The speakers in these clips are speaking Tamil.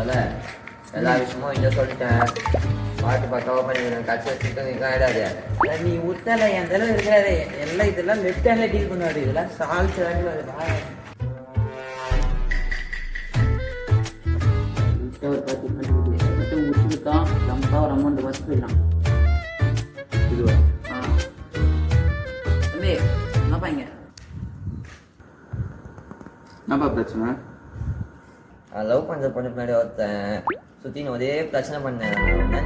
தலை எல்லா விஷயமும் இங்கே சொல்லிட்டேன். பாட்டு பக்காவாக பண்ணிக்கிறேன். கட்சி வச்சுட்டு ஆகிடாது. நீ உத்தல என் தலை இருக்கிறாரு எல்லாம் இதெல்லாம் லெஃப்ட் ஹேண்டில் டீல் பண்ணுவாரு. இதெல்லாம் சால்ட் வேணுவாரு. ஒரு 10 மட்டும் முடிச்சுக்கிட்டான். லம்பாக ஒரு அமௌண்ட் வச்சு போயிடலாம். இதுவா? தம்பி என்னப்பா இங்கே என்னப்பா பிரச்சனை? லவ் பண்ணுற பொண்ணு பின்னாடி ஒருத்தன் சுற்றி ஒரே பிரச்சனை பண்ணேன்.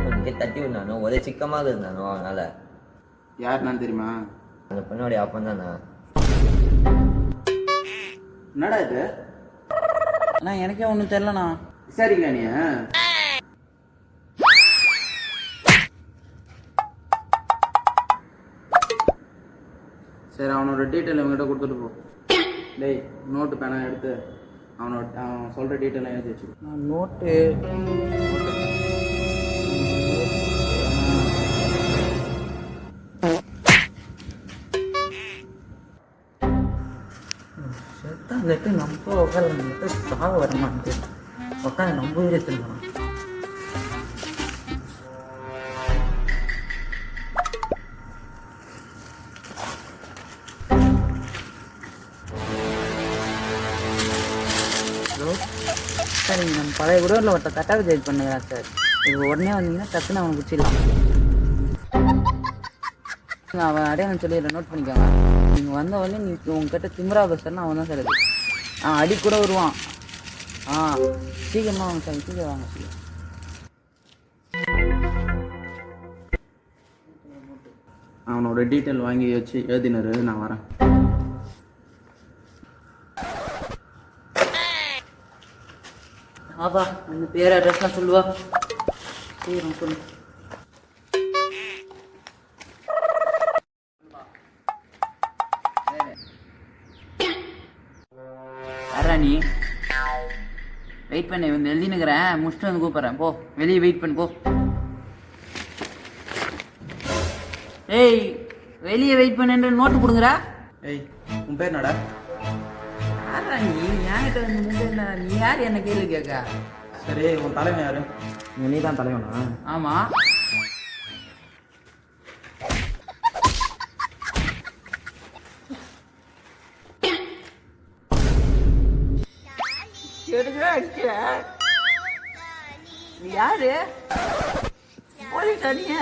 கொஞ்சம் தட்டி விடனானோ ஒரே சிக்கமாக இருந்தானோ. அதனால யாருன்னு தெரியுமா? அந்த பொண்ணோடைய அப்பன் தானே. என்னடா இது? அண்ணா எனக்கே ஒன்றும் தெரிலண்ணா. விசாரிக்கல நீ? சரி அவனோட டீட்டெயில் இவங்ககிட்ட கொடுத்துட்டு போ. டேய் நோட்டு பேனா எடுத்து அவன் சொல்கிற டீட்டெயிலாம் எழுதி வச்சு. நோட்டு செத்தாந்துட்டு நம்ம உட்காந்து சாக வரமாட்டு உட்காந்து நம்ம வீடு எடுத்துக்கணும். சார் நீங்கள் நம்ம பழைய குடோரில் ஒருத்தர் கட்டாக ஜெயிட் பண்ணுறேன் சார். இப்போ உடனே வந்தீங்கன்னா டக்குன்னு அவனை பிடிச்சிடலாம். அவன் அடையாளம் சொல்லி இதில் நோட் பண்ணிக்கோங்க. நீங்கள் வந்த உடனே நீங்கள் உங்ககிட்ட திமிரா பேசுறேன்னா அவன் தான் சார் அது. அடி கூட வருவான். சீக்கிரமாக வாங்க சார், சீக்கிரம் வாங்க சார். அவனோட டீட்டெயில் வாங்கி வச்சு எழுதினாரு. நான் வரேன். ஆப்பா அந்த பேர் அட்ரஸ்லாம் சொல்லுவா. சீக்கிரம் சொல்லு. யாரா நீ? வெயிட் பண்ணு, வந்து எழுதினுக்கிறேன். முடிச்சுட்டு வந்து கூப்பிட்றேன். போ வெளியே வெயிட் பண்ணு போ. ஏய் வெளியே வெயிட் பண்ணுன்ற நோட்டு கொடுங்குறா. ஏய் உன் பேர் என்னடா? யாரா நீ? என்கிட்ட வந்து முன்னாடி நீ யார் என்ன கேள்வி கேட்க? சரி உன் தலைவன் யாரு? நீ தான் தலைவனா? ஆமாம். நீ யாரு? போலீஸ் அடிக்க